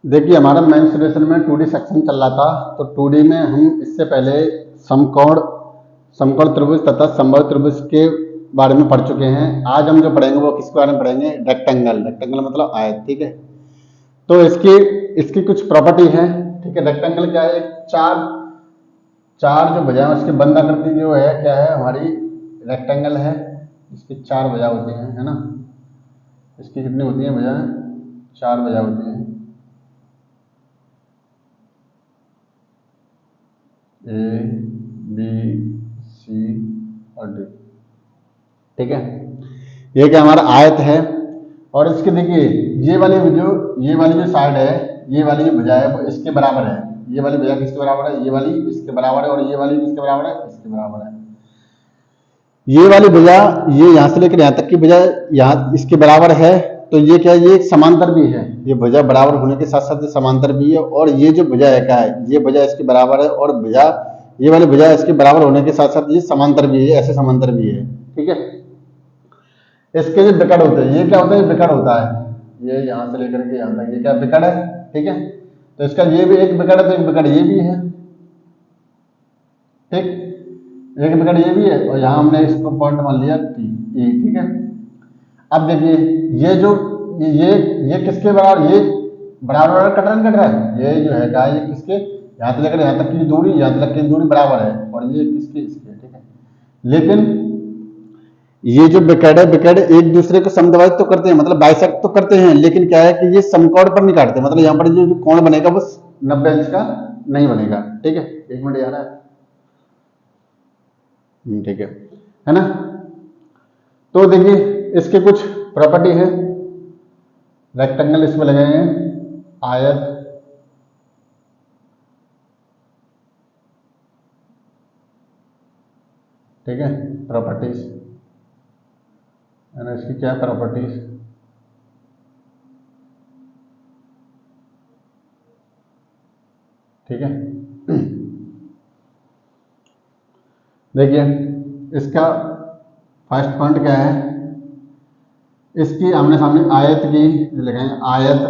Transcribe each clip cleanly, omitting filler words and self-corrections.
देखिए हमारा मेंसुरेशन में 2D सेक्शन चल रहा था, तो 2D में हम इससे पहले समकोण समकोण त्रिभुज तथा समबाहु त्रिभुज के बारे में पढ़ चुके हैं। आज हम जो पढ़ेंगे वो किसके बारे में पढ़ेंगे? रेक्टेंगल। रेक्टेंगल मतलब आयत, ठीक है। तो इसकी इसकी कुछ प्रॉपर्टी है, ठीक है। रेक्टेंगल क्या है? एक चार चार जो भुजाएं उसकी बंद आकृति जो है क्या है हमारी? रेक्टेंगल है। इसकी चार भुजा होती हैं, है ना। इसकी कितनी होती हैं भुजाएं? चार भुजा होती हैं। ए बी सी और डी, ठीक है। ये क्या हमारा आयत है। और इसके देखिए ये वाली जो साइड है, ये वाली जो भुजा है वो इसके बराबर है। ये वाली भुजा किसके बराबर है? ये वाली इसके बराबर है। और ये वाली किसके बराबर है? इसके बराबर है। ये वाली भुजा, ये यहाँ से लेकर यहाँ तक की भुजा यहाँ इसके बराबर है, तो ये क्या है? ये एक समांतर भी है। ये भुजा बराबर होने के साथ साथ ये समांतर भी है। और ये जो भुजा है क्या है? ये भुजा इसके बराबर है, और भुजा ये वाली भुजा इसके बराबर होने के साथ साथ ये समांतर भी है, ऐसे समांतर भी है, ठीक है। इसके जो विकर्ण होते हैं, ये क्या होता है? विकर्ण होता है। ये यहाँ से लेकर के यहाँ तक ये क्या विकर्ण है, ठीक है। तो इसका ये भी एक विकर्ण है, तो एक विकर्ण ये भी है, ठीक। एक विकर्ण ये भी है, और यहाँ हमने इसको पॉइंट मान लिया टी ए, ठीक है। अब देखिए ये जो ये किसके बराबर? ये बराबर बराबर कट रहा है, कट रहा है। ये जो है क्या? ये किसके? यहाँ से लेकर यहाँ तक की दूरी, यहाँ तक की दूरी बराबर है, और ये किसके? इसके, ठीक है। लेकिन ये जो विकर्ण है, विकर्ण एक दूसरे को समद्विभाजित तो करते हैं, मतलब बाइसेक्ट तो करते हैं, लेकिन क्या है कि ये समकोण पर नहीं काटते। मतलब यहाँ पर जो कोण बनेगा वो 90 अंश का नहीं बनेगा, ठीक है। एक मिनट यार, ठीक है ना। तो देखिए इसके कुछ प्रॉपर्टी है। रेक्टेंगल इसमें लगे हैं, आयत, ठीक है। प्रॉपर्टीज है ना, इसकी क्या प्रॉपर्टीज? ठीक है। देखिए इसका फर्स्ट पॉइंट क्या है? इसकी आमने सामने आयत की लगाएं, आयत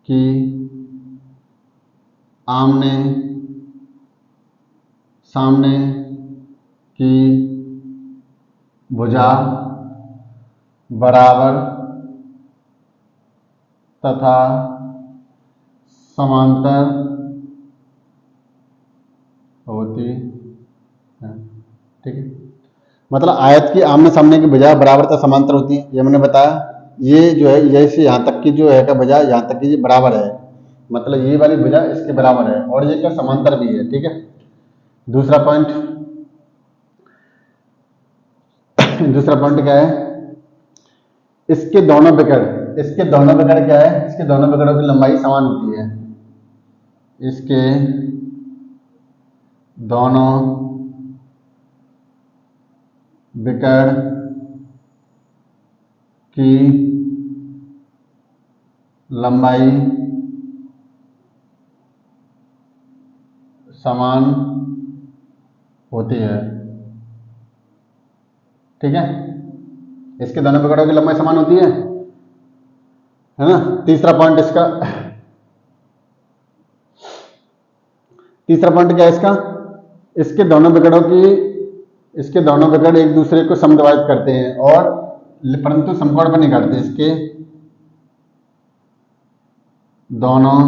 की आमने सामने की भुजा बराबर तथा समांतर होती है, ठीक है। मतलब आयत की आमने सामने की भुजा बराबर तथा समांतर होती है, ये मैंने बताया। ये जो है जैसे यहाँ तक की जो है का भुजा यहाँ तक की ये बराबर है, मतलब ये वाली भुजा इसके बराबर है, और ये क्या समांतर भी है, ठीक है। दूसरा पॉइंट दूसरा पॉइंट क्या है? इसके दोनों विकर्ण क्या है? इसके दोनों विकर्णों की लंबाई समान होती है। इसके दोनों विकर्ण की लंबाई समान होती है, ठीक है। इसके दोनों विकर्णों की लंबाई समान होती है ना। तीसरा पॉइंट क्या है इसका? इसके दोनों विकर्ण एक दूसरे को समद्विभाजित करते हैं, और परंतु समकोण पर नहीं काटते। इसके दोनों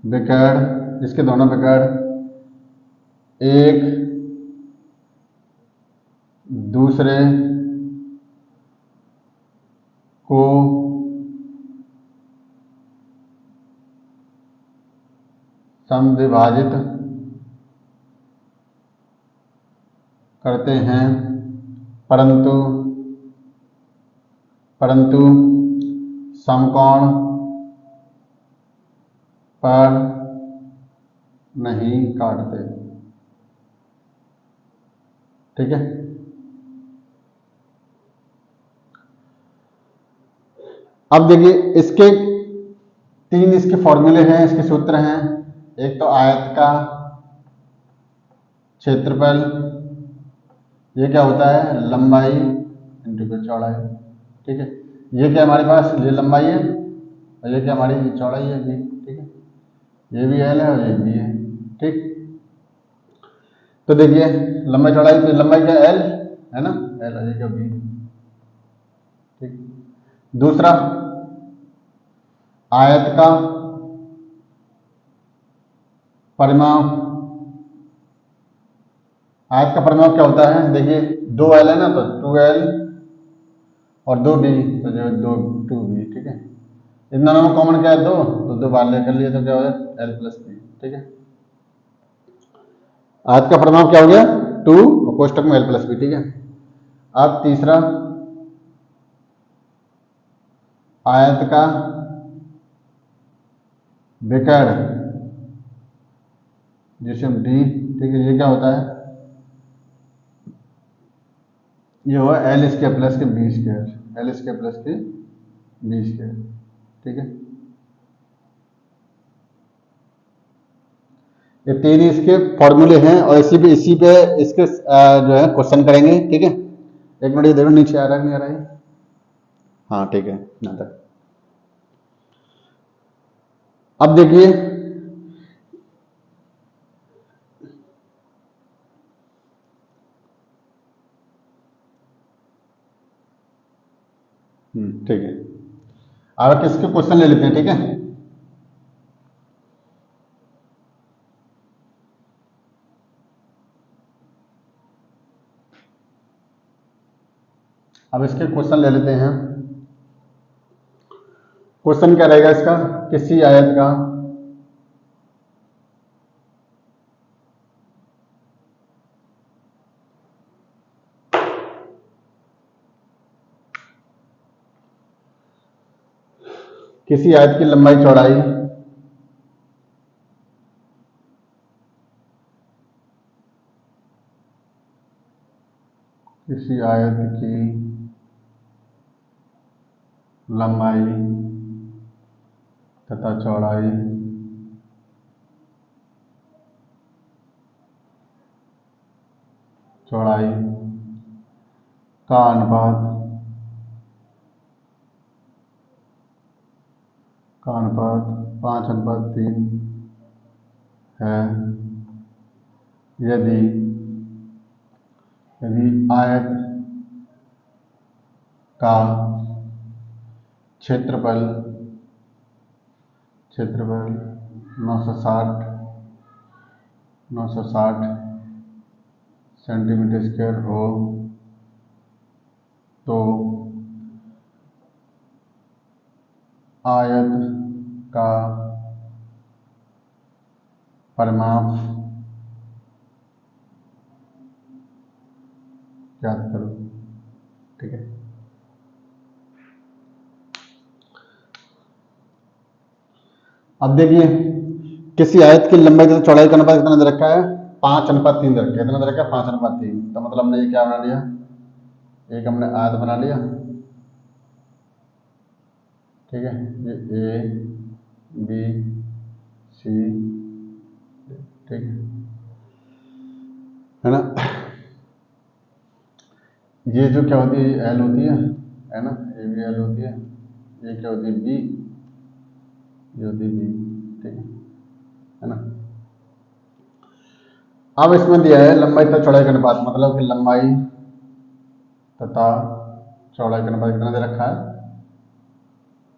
विकर्ण एक दूसरे को समद्विभाजित करते हैं, परंतु समकोण पर नहीं काटते, ठीक है। अब देखिए इसके फॉर्मूले हैं, इसके सूत्र हैं। एक तो आयत का क्षेत्रफल, ये क्या होता है? लंबाई इंटू चौड़ाई, ठीक है। ये क्या हमारे पास, ये लंबाई है और ये क्या हमारी चौड़ाई है बी, ठीक है। ये भी एल है और ये भी है, ठीक। तो देखिए लंबाई चौड़ाई, तो लंबाई क्या एल है ना, एल और ये क्या बी, ठीक। दूसरा आयत का परिमाप, आयत का परिमाप क्या होता है, देखिए 2L है ना, तो 2L और 2B, तो जो 2B, ठीक है। इन दोनों में कॉमन क्या है, 2, तो 2 बार ले कर लिए तो क्या हो जाए L+B, ठीक है। आयत का परिमाप क्या हो गया 2 और कोष्टक में L+B, ठीक है। अब तीसरा आयत का विकर्ण, जिसे हम D, ठीक है, ये क्या होता है, ये हुआ L² प्लस के B², L² प्लस के B², ठीक है। ये 3 इसके फॉर्मूले हैं और इसी पे इसके जो है क्वेश्चन करेंगे, ठीक है। एक मिनट ये देखो नीचे आ रहा है नहीं आ रहा है, हाँ ठीक है यहाँ तक। अब देखिए ठीक है, अब किसके क्वेश्चन ले लेते हैं, ठीक है। अब इसके क्वेश्चन ले लेते हैं। क्वेश्चन क्या रहेगा इसका, किसी आयत का किसी आयत की लंबाई चौड़ाई किसी आयत की लंबाई तथा चौड़ाई का अनुपात 5:3 है यदि आयत का क्षेत्रफल 960 सेंटीमीटर स्क्वायर हो तो आयत का परिमाप ज्ञात करो, ठीक है। अब देखिए किसी आयत की लंबाई तथा चौड़ाई का अनुपात कितना दे रखा है, 5:3 दे रखा है, कितना दे रखा है 5:3, तो मतलब हमने ये क्या बना लिया, एक हमने आयत बना लिया, ठीक है। ये A B C, ठीक है ना। ये जो क्या होती है L होती है ना, ये भी L होती है, ये क्या होती है B, ये होती है B, ठीक है ना। अब इसमें दिया है लंबाई तथा चौड़ाई का अनुपात, मतलब कि लंबाई तथा चौड़ाई का अनुपात कितना दे रखा है,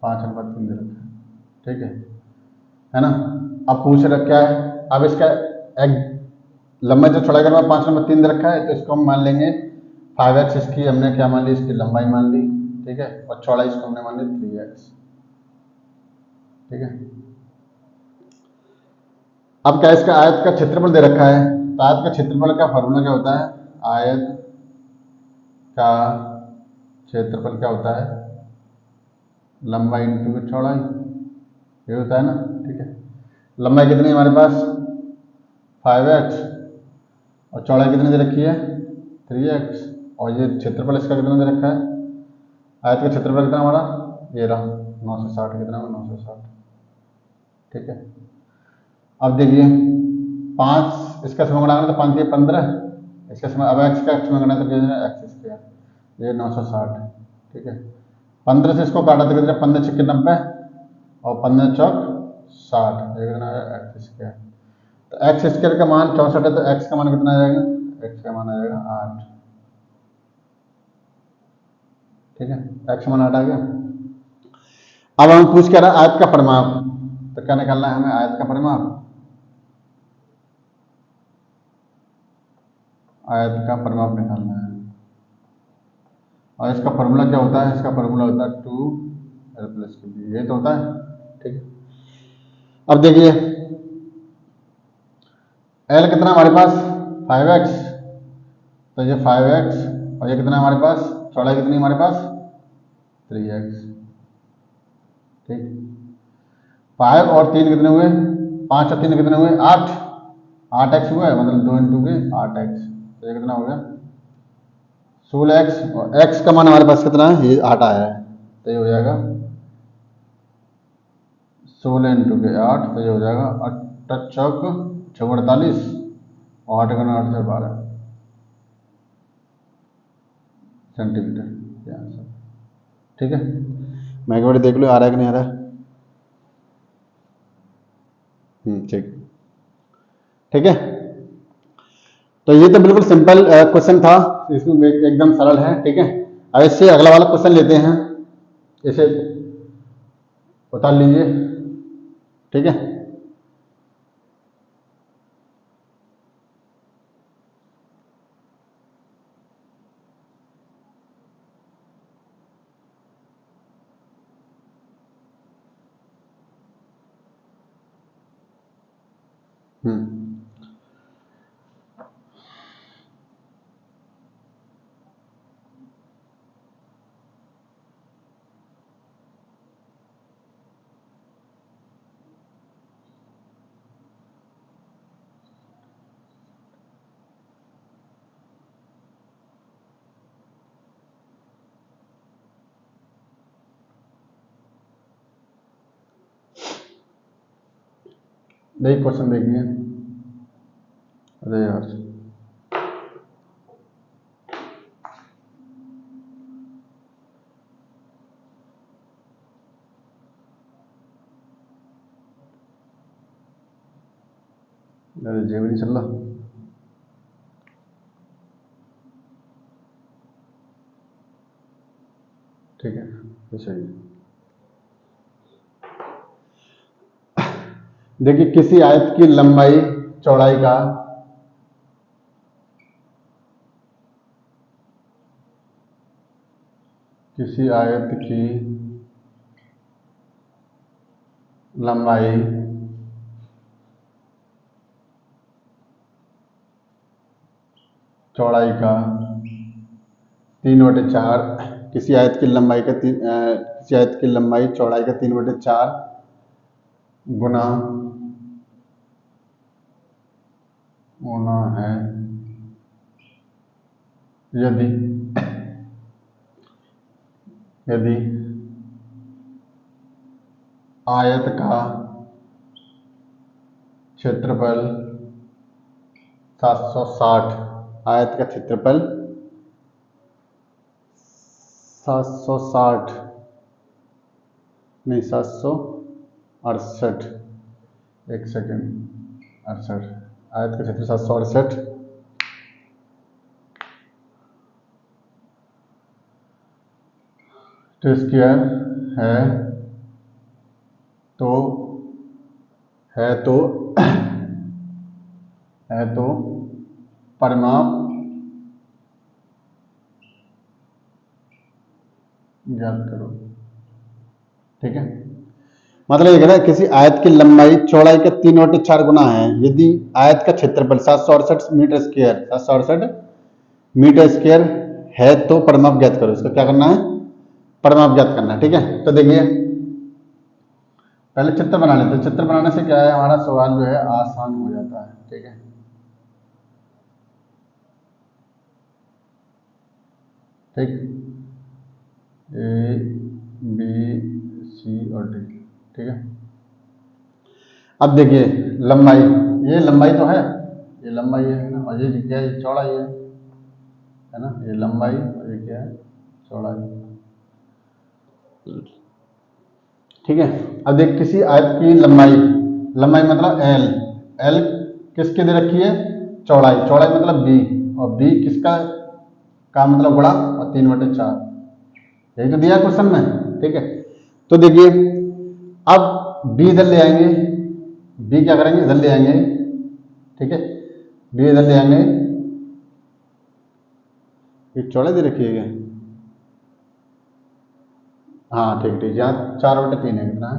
5:3 दे रखा है, ठीक है ना। अब पूछ रखा है, अब इसका एक लंबाई तथा चौड़ाई का अनुपात 5:3 दे रखा है, तो इसको हम मान लेंगे 5x, इसकी हमने क्या मान ली, इसकी लंबाई मान ली, ठीक है, और चौड़ाई इसको हमने मान ली 3x, ठीक है। अब क्या इसका आयत का क्षेत्रफल दे रखा है, तो आयत का क्षेत्रफल का फॉर्मूला क्या होता है, आयत का क्षेत्रफल क्या होता है, लंबाई इंटू चौड़ाई, ये होता है ना, ठीक है। लंबाई कितनी है हमारे पास 5x और चौड़ाई कितनी दे रखी है 3x, और ये क्षेत्रफल इसका कितना दे रखा है, आयत का क्षेत्रफल कितना हमारा, ये रहा 960, कितना 960, ठीक है। अब देखिए 5 इसका समय गुणा तो 5 15, इसका समय अब x का समय गुणा तो x², ये 960, ठीक है। 15 से इसको काटा तो कितना, 15 छक्के 90 और 15 चौक 60, ये कितना है एक्स स्क्वायर। तो एक्स स्क्वायर का मान 64 है, तो एक्स का मान कितना आ जाएगा, एक्स का मान आ जाएगा 8। ठीक है, एक्स का मान 8 आ गया। अब हम पूछ कह रहा है आयत का परिमाप, तो क्या निकालना है हमें, आयत का परिमाप। आयत का परिमाप निकालना है, और इसका फॉर्मूला क्या होता है, इसका फॉर्मूला होता है 2l + b, ये तो होता है। ठीक है, अब देखिए l कितना हमारे पास 5x, तो ये 5x, और ये कितना हमारे पास, चौड़ाई कितनी हमारे पास 3x। ठीक, 5 और 3 कितने हुए, 5 और 3 कितने हुए 8, 8x हुआ है, मतलब 2 × के 8x, तो ये कितना हो गया 16x, और x का मान हमारे पास कितना है, ये 8 आया है, तो ये हो जाएगा 16 × के 8, तो ये हो जाएगा 8 चौक 48, और 8 × 8 से 12 सेंटीमीटर आंसर। ठीक है, मैं एक बार देख लो आ रहा है कि नहीं आ रहा है। ठीक, ठीक है, तो ये तो बिल्कुल सिंपल क्वेश्चन था, इसमें एकदम सरल है। ठीक है, अब इससे अगला वाला क्वेश्चन लेते हैं, इसे उतार लीजिए। ठीक है, देखिए क्वेश्चन देखिए। अरे यार, अरे जेब नहीं चल रहा। ठीक है, तो सही है। देखिए किसी आयत की लंबाई चौड़ाई का किसी आयत की लंबाई चौड़ाई का 3/4, किसी आयत की लंबाई का किसी आयत की लंबाई चौड़ाई का 3/4 गुना होना है यदि यदि आयत का क्षेत्रफल 760, आयत का क्षेत्रफल 760 नहीं 768, एक सेकेंड, 68, आयत का क्षेत्र 768 तो स्क्वायर है, तो है तो है तो परिमाप ज्ञात करो। ठीक है, मतलब ये कह रहा है किसी आयत की लंबाई चौड़ाई का 3/4 गुना है यदि आयत का क्षेत्रफल 768 मीटर स्क्वायर 768 मीटर स्क्वायर है, तो परिमाप ज्ञात करो। इसका क्या करना है, परिमाप ज्ञात करना है। ठीक है, तो देखिए पहले चित्र बना लेते हैं। चित्र बनाने से क्या है, हमारा सवाल जो है आसान हो जाता है। ठीक है, ठीक, ए बी सी और डी। ठीक है, अब देखिए लंबाई, ये लंबाई तो है, ये लंबाई है ना, और ये क्या है, चौड़ाई है ना, ये लंबाई और ये क्या है, चौड़ाई। ठीक है। अब देख किसी आयत की लंबाई, लंबाई मतलब एल, एल किसकी दे रखी है, चौड़ाई, चौड़ाई मतलब बी, और बी किसका का मतलब गुणा, और 3/4, यही तो दिया है क्वेश्चन में। ठीक है, तो देखिए अब बी इधर ले आएंगे, बी क्या करेंगे, इधर ले आएंगे। ठीक है, बी इधर ले आएंगे, ये चौड़ाई दे रखी है क्या, हाँ ठीक ठीक, यहाँ 4/3 है, कितना है,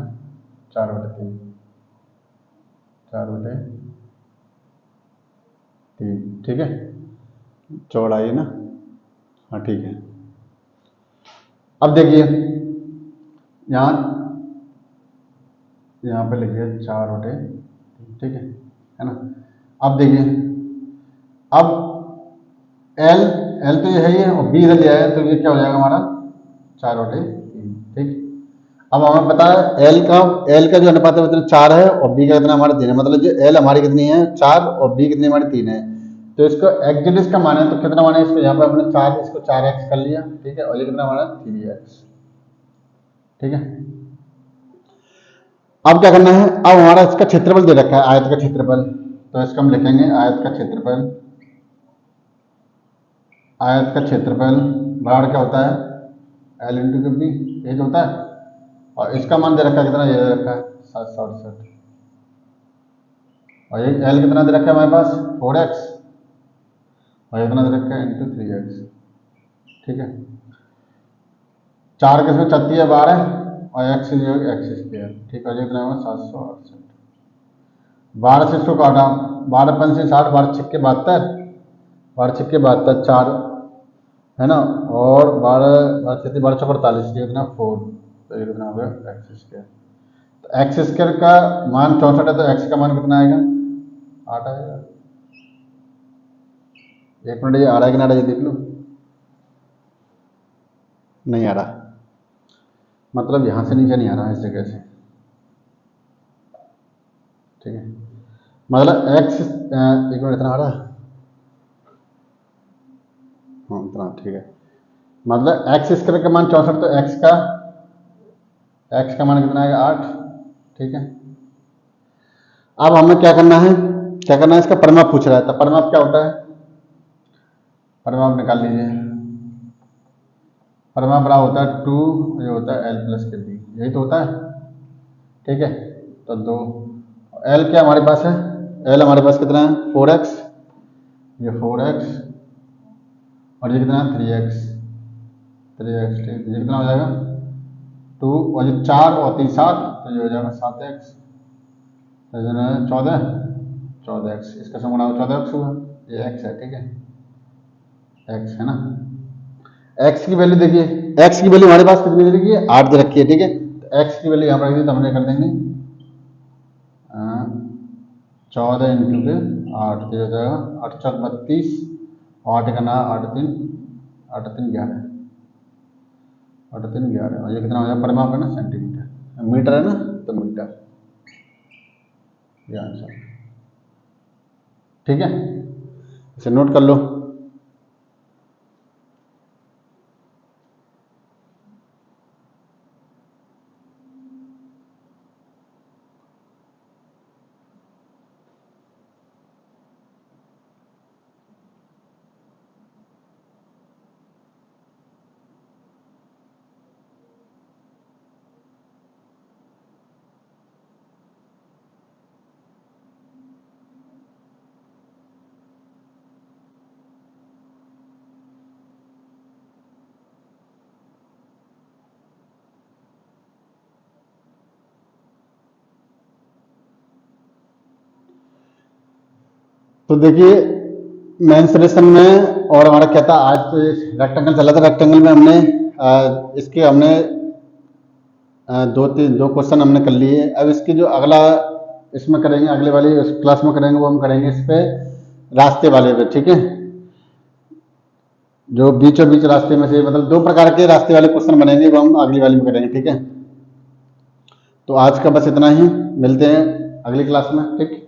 4/3, 4/3, ठीक है, चौड़ाई है ना, हाँ ठीक है। अब देखिए यहाँ, यहाँ पे लिखिए 4/3, ठीक है ना। अब देखिए, अब एल, एल तो ये है ही है, और बी इधर ले आया, तो ये क्या हो जाएगा हमारा 4/3, ठीक। अब हमें पता है एल का जो अनुपात है मतलब 4 है, और बी का कितना हमारा 3 है, मतलब जो एल हमारी कितनी है 4, और बी कितनी हमारी 3 है। तो इसको एक्जेक्ट इसका मान है, तो कितना मान है इसको, यहाँ पे हमने 4, इसको 4x कर लिया, ठीक है, और ये कितना हमारा 3x, ठीक है। अब क्या करना है, अब हमारा इसका क्षेत्रफल दे रखा है, आयत का क्षेत्रफल, तो इसको हम लिखेंगे आयत का क्षेत्रफल, आयत का क्षेत्रफल बराबर क्या होता है, एल इंटू बी, ये जो होता है, और इसका मान दे रखा है कितना, ये दे रखा है 768, और ये एल कितना दे रखा है हमारे पास 4x, और ये कितना दे रखा है इंटू 3x, ठीक है। 4 किसमें 36 है 12, और x जो है एक्स स्क्वायर, ठीक है, ये कितना होगा 768, 12 से इसको काटा, 12 से 60, 12×6 = 72, 12×6 = 72, 4 है ना, और 12×6 = 48, ये कितना 4, तो ये कितना हो गया एक्स स्क्वायर। तो एक्स स्क्वायर का मान 64 है, तो एक्स का मान कितना आएगा 8 आएगा। 1 मिनट, ये आ रहा है कि ना आ रहा है, ये देख लो, नहीं आ रहा, मतलब यहाँ से नीचे नहीं आ रहा है, इस जगह से, ठीक है, मतलब एक्स, 1 मिनट, इतना आ रहा है, हाँ इतना, ठीक है, मतलब एक्स स्क्वायर का मान 64, तो एक्स का मान कितना आएगा 8, ठीक है। अब हमें क्या करना है, क्या करना है, इसका परिमाप पूछ रहा है, तो परिमाप क्या होता है, परिमाप निकाल लीजिए, परिमाप बड़ा होता है 2, ये होता है एल प्लस के बी, यही तो होता है, ठीक है। तो 2, एल क्या हमारे पास है, एल हमारे पास कितना है 4x, ये 4x, और ये कितना है 3x, ठीक, ये कितना हो जाएगा 2, और ये 4 और 3 7, तो ये हो जाएगा 7x, तो 14x, इसका सम 14x हुआ, ये x है, ठीक है, x है ना। x की वैल्यू देखिए, x की वैल्यू हमारे पास कितनी दे रखी है 8 दे रखी है, ठीक है, तो x की वैल्यू यहाँ पर रख दी, तो हमने कर देंगे 14 इंटू के 8, तो हो जाएगा 8×4 = 32, 8 का ना 8×3 11, 8×3 11, और ये कितना हो जाएगा, परिमाप है ना सेंटीमीटर, मीटर है ना, तो मीटर, ये आंसर, ठीक है, इसे नोट कर लो। तो देखिए मेंसुरेशन में, और हमारा क्या था आज, तो रेक्टेंगल चला था, रेक्टेंगल में हमने इसके हमने दो क्वेश्चन हमने कर लिए। अब इसकी जो अगला इसमें करेंगे, अगले वाली क्लास में करेंगे, वो हम करेंगे इस पे रास्ते वाले पे, ठीक है, जो बीचों बीच रास्ते में से, मतलब 2 प्रकार के रास्ते वाले क्वेश्चन बनेंगे, वो हम अगली वाली में करेंगे, ठीक है। तो आज का बस इतना ही, मिलते हैं अगली क्लास में, ठीक।